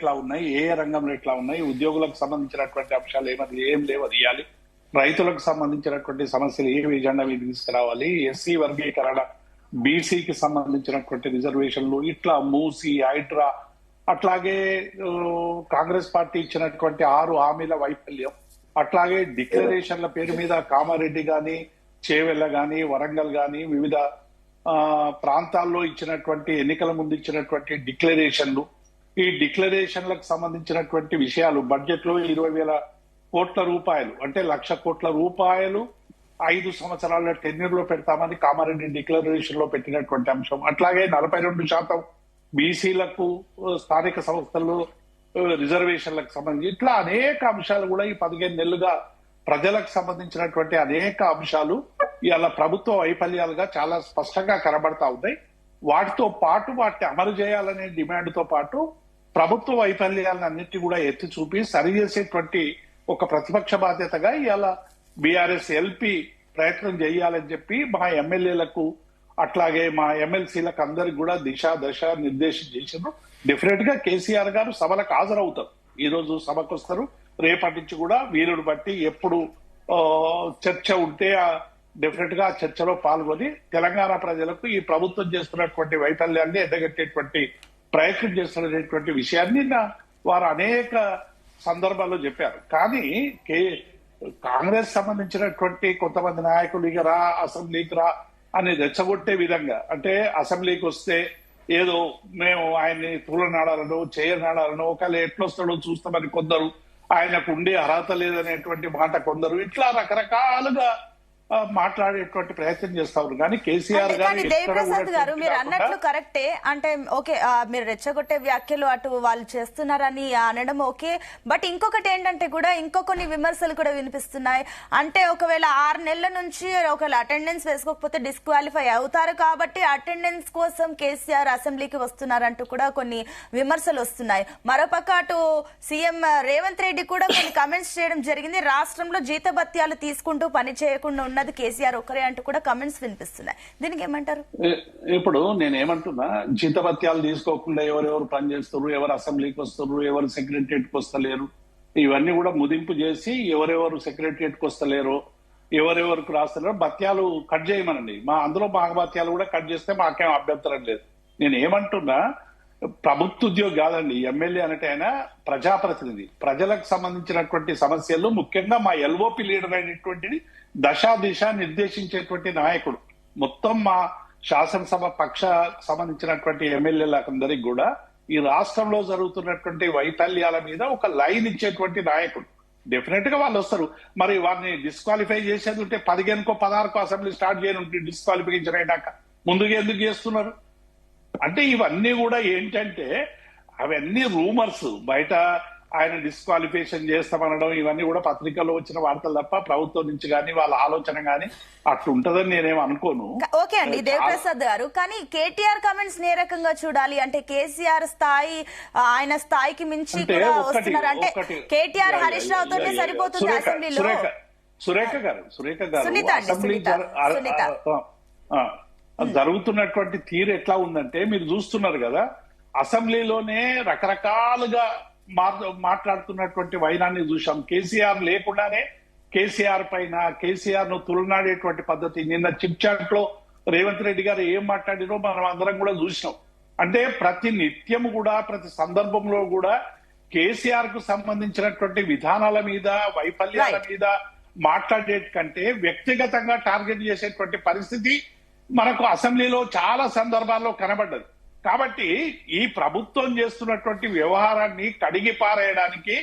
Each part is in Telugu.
ఎట్లా ఉన్నాయి, ఏ రంగంలో ఎట్లా ఉన్నాయి, ఉద్యోగులకు సంబంధించినటువంటి అంశాలు ఏం లేవు అది ఇవ్వాలి, రైతులకు సంబంధించినటువంటి సమస్యలు ఏ ఎజెండా మీద తీసుకురావాలి, ఎస్సీ వర్గీకరణ, బీసీకి సంబంధించినటువంటి రిజర్వేషన్లు, ఇట్లా మూసి, హైడ్రా, అట్లాగే కాంగ్రెస్ పార్టీ ఇచ్చినటువంటి 6 హామీల వైఫల్యం, అట్లాగే డిక్లరేషన్ల పేరు మీద కామారెడ్డి గాని, చేవెళ్ల గాని, వరంగల్ గాని, వివిధ ప్రాంతాల్లో ఇచ్చినటువంటి ఎన్నికల ముందు ఇచ్చినటువంటి డిక్లరేషన్లు, ఈ డిక్లరేషన్లకు సంబంధించినటువంటి విషయాలు బడ్జెట్ లో 20,000 కోట్ల రూపాయలు అంటే 1,00,000 కోట్ల రూపాయలు 5 సంవత్సరాల టెన్యూర్ లో పెడతామని కామారెడ్డి డిక్లరేషన్ లో పెట్టినటువంటి అంశం, అట్లాగే 42% బీసీలకు స్థానిక సంస్థల్లో రిజర్వేషన్లకు సంబంధించి ఇట్లా అనేక అంశాలు కూడా ఈ 15 నెలలుగా ప్రజలకు సంబంధించినటువంటి అనేక అంశాలు ఇవాళ ప్రభుత్వ వైఫల్యాలుగా చాలా స్పష్టంగా కనబడతా ఉన్నాయి. వాటితో పాటు వాటిని అమలు చేయాలనే డిమాండ్ తో పాటు ప్రభుత్వ వైఫల్యాలను అన్నిటి కూడా ఎత్తి చూపి సరిచేసేటువంటి ఒక ప్రతిపక్ష బాధ్యతగా ఇవాళ బీఆర్ఎస్ ఎల్పీ ప్రయత్నం చేయాలని చెప్పి మా ఎమ్మెల్యేలకు అట్లాగే మా ఎమ్మెల్సీలకు అందరికి కూడా దశ నిర్దేశం చేసిండ్రు. డెఫినెట్ గా కేసీఆర్ గారు సభలకు హాజరవుతారు. ఈ రోజు సభకు వస్తారు, రేపటి నుంచి కూడా వీలుని బట్టి ఎప్పుడు చర్చ ఉంటే డెఫినెట్ గా చర్చలో పాల్గొని తెలంగాణ ప్రజలకు ఈ ప్రభుత్వం చేస్తున్నటువంటి వైఫల్యాన్ని ఎదగట్టేటువంటి ప్రయత్నం చేస్తున్నటువంటి విషయాన్ని వారు అనేక సందర్భాల్లో చెప్పారు. కానీ కాంగ్రెస్ సంబంధించినటువంటి కొంతమంది నాయకులు ఇక రా అసెంబ్లీకి రా అని రెచ్చగొట్టే విధంగా, అంటే అసెంబ్లీకి వస్తే ఏదో మేము ఆయన్ని తూలనాడాలను చేయనాడాలను, ఒకవేళ ఎట్లొస్తాడో చూస్తామని కొందరు, ఆయనకు ఉండే అర్హత లేదనేటువంటి మాట కొందరు, ఇట్లా రకరకాలుగా మాట్లాడేటువంటి ప్రయత్నం చేస్తారు. కానీ కేసీఆర్ దేవిప్రసాద్ గారు మీరు అన్నట్లు కరెక్టే, అంటే ఓకే మీరు రెచ్చగొట్టే వ్యాఖ్యలు అటు వాళ్ళు చేస్తున్నారని అనడం ఓకే, బట్ ఇంకొకటి ఏంటంటే కూడా ఇంకో కొన్ని విమర్శలు కూడా వినిపిస్తున్నాయి. అంటే ఒకవేళ 6 నెలల నుంచి ఒకవేళ అటెండెన్స్ వేసుకోకపోతే డిస్క్వాలిఫై అవుతారు కాబట్టి అటెండెన్స్ కోసం కేసీఆర్ అసెంబ్లీకి వస్తున్నారంటూ కూడా కొన్ని విమర్శలు వస్తున్నాయి. మరోపక్క అటు సీఎం రేవంత్ రెడ్డి కూడా కొన్ని కమెంట్స్ చేయడం జరిగింది. రాష్ట్రంలో జీతభత్యాలు తీసుకుంటూ పని చేయకుండా ఉన్నది కేసీఆర్ ఒకరే అంటూ కూడా కమెంట్స్ వినిపిస్తున్నాయి. దీనికి ఏమంటారు? ఇప్పుడు నేనేమంటున్నా, జీతభత్యాలు తీసుకోకుండా ఎవరెవరు పనిచేస్తారు, ఎవరు అసెంబ్లీకి వస్తారు, ఎవరు సెక్రటరియట్ కి వస్తలేరు, ఇవన్నీ కూడా ముదింపు చేసి ఎవరెవరు సెక్రటరియట్ కి వస్తలేరు, ఎవరెవరికి రాస్తలేరు భత్యాలు కట్ చేయమనండి. అందులో మా భత్యాలు కూడా కట్ చేస్తే మాకేం అభ్యంతరం లేదు. నేను ఏమంటున్నా, ప్రభుత్వ ఉద్యోగి కాదండి ఎమ్మెల్యే అంటే, ఆయన ప్రజాప్రతినిధి, ప్రజలకు సంబంధించినటువంటి సమస్యలు ముఖ్యంగా మా ఎల్ఓపి లీడర్ అయినటువంటిది దిశ నిర్దేశించేటువంటి నాయకుడు. మొత్తం మా శాసనసభ పక్ష సంబంధించినటువంటి ఎమ్మెల్యేలందరికీ కూడా ఈ రాష్ట్రంలో జరుగుతున్నటువంటి వైఫల్యాల మీద ఒక లైన్ ఇచ్చేటువంటి నాయకుడు. డెఫినెట్ గా వాళ్ళు వస్తారు. మరి వారిని డిస్క్వాలిఫై చేసేది ఉంటే 15కో 16కో అసెంబ్లీ స్టార్ట్ చేయనుంటే డిస్క్వాలిఫికేషన్ అయినాక ముందుగా ఎందుకు చేస్తున్నారు? అంటే ఇవన్నీ కూడా ఏంటంటే అవన్నీ రూమర్స్, బయట ఆయన డిస్క్వాలిఫికేషన్ చేస్తామనడం ఇవన్నీ కూడా పత్రికల్లో వచ్చిన వార్తలు తప్ప ప్రభుత్వం నుంచి కానీ వాళ్ళ ఆలోచన కానీ అట్లుంటదని నేనేం అనుకోను. ఓకే అండి దేవప్రసాద్ గారు, కానీ కేటీఆర్ కమెంట్స్ ఏ రకంగా చూడాలి? అంటే కేసీఆర్ స్థాయి ఆయన స్థాయికి మించి కూడా వస్తున్నారు. అంటే కేటీఆర్ హరీష్ రావుతోనే సరిపోతుంది అసెంబ్లీలో. సురేఖ గారు అసెంబ్లీ జరుగుతున్నటువంటి తీరు ఎట్లా ఉందంటే మీరు చూస్తున్నారు కదా, అసెంబ్లీలోనే రకరకాలుగా మాట్లాడుతున్నటువంటి వైనాన్ని చూసాం. కేసీఆర్ లేకుండానే కేసీఆర్ పైన కేసీఆర్ ను తులనాడేటువంటి పద్ధతి. నిన్న చిట్ చాట్ లో రేవంత్ రెడ్డి గారు ఏం మాట్లాడినో మనం అందరం కూడా చూసినాం. అంటే ప్రతి నిత్యం కూడా ప్రతి సందర్భంలో కూడా కేసీఆర్ కు సంబంధించినటువంటి విధానాల మీద వైఫల్యాల మీద మాట్లాడే కంటే వ్యక్తిగతంగా టార్గెట్ చేసేటువంటి పరిస్థితి మనకు అసెంబ్లీలో చాలా సందర్భాల్లో కనబడ్డది. కాబట్టి ఈ ప్రభుత్వం చేస్తున్నటువంటి వ్యవహారాన్ని కడిగి పారేయడానికి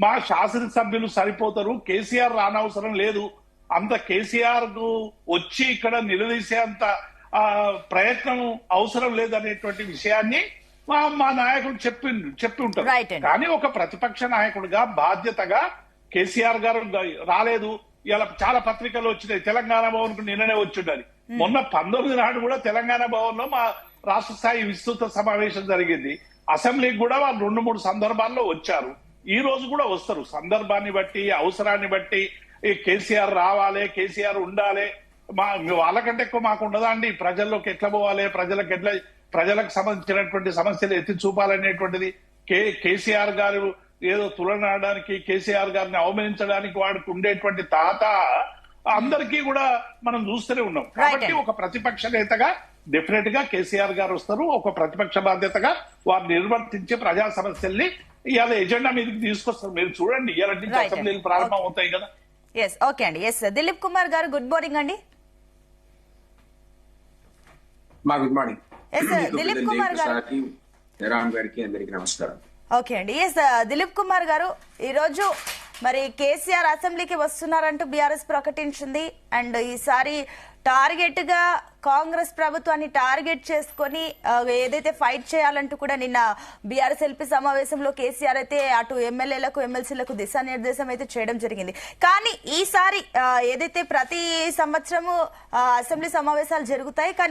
మా శాసనసభ్యులు సరిపోతారు, కేసీఆర్ రానవసరం లేదు, అంత కేసీఆర్ కు వచ్చి ఇక్కడ నిలదీసేంత ప్రయత్నం అవసరం లేదనేటువంటి విషయాన్ని మా నాయకుడు చెప్పి ఉంటారు. కానీ ఒక ప్రతిపక్ష నాయకుడిగా బాధ్యతగా కేసీఆర్ గారు రాలేదు, ఇలా చాలా పత్రికలు వచ్చినాయి, తెలంగాణ భవన్ కు నిన్ననే వచ్చిండాలి. మొన్న 19 నాడు కూడా తెలంగాణ భవన్ లో మా రాష్ట్ర స్థాయి విస్తృత సమావేశం జరిగింది. అసెంబ్లీకి కూడా వాళ్ళు 2-3 సందర్భాల్లో వచ్చారు. ఈ రోజు కూడా వస్తారు. సందర్భాన్ని బట్టి అవసరాన్ని బట్టి కేసీఆర్ రావాలి, కేసీఆర్ ఉండాలి, వాళ్ళకంటే ఎక్కువ మాకు ఉండదా అండి? ప్రజల్లోకి ఎట్లా పోవాలి, ప్రజలకు సంబంధించినటువంటి సమస్యలు ఎత్తి చూపాలనేటువంటిది కేసీఆర్ గారు ఏదో తులనాడడానికి, కేసీఆర్ గారిని అవమానించడానికి వాడికి ఉండేటువంటి తాత అందరికీ కూడా మనం చూస్తూనే ఉన్నాం. కాబట్టి ఒక ప్రతిపక్ష నేతగా డెఫినెట్ గా కేసీఆర్ గారు వస్తారు. ఒక ప్రతిపక్ష బాధ్యతగా వారు నిర్వర్తించే ప్రజా సమస్యల్ని ఇవాళ ఎజెండా మీదకి తీసుకొస్తారు. మీరు చూడండి, ఇవాళ నుంచి అసెంబ్లీలు ప్రారంభం అవుతాయి కదా. ఓకే అండి. దిలీప్ కుమార్ గారు గుడ్ మార్నింగ్ అండి. Good morning. దిలీప్ కుమార్ గారు గారికి అందరికి నమస్కారం. ఓకే అండి. దిలీప్ కుమార్ గారు, ఈరోజు మరి కేసీఆర్ అసెంబ్లీకి వస్తున్నారంటూ బీఆర్ఎస్ ప్రకటించింది. అండ్ ఈసారి టార్గెట్ గా కాంగ్రెస్ ప్రభుత్వాన్ని టార్గెట్ చేసుకొని ఏదైతే ఫైట్ చేయాలంటూ కూడా నిన్న బీఆర్ఎస్ ఎల్పీ సమావేశంలో కేసీఆర్ అయితే అటు ఎమ్మెల్యేలకు ఎమ్మెల్సీలకు దిశానిర్దేశం అయితే చేయడం జరిగింది. కానీ ఈసారి ఏదైతే ప్రతి సంవత్సరము అసెంబ్లీ సమావేశాలు జరుగుతాయి, కానీ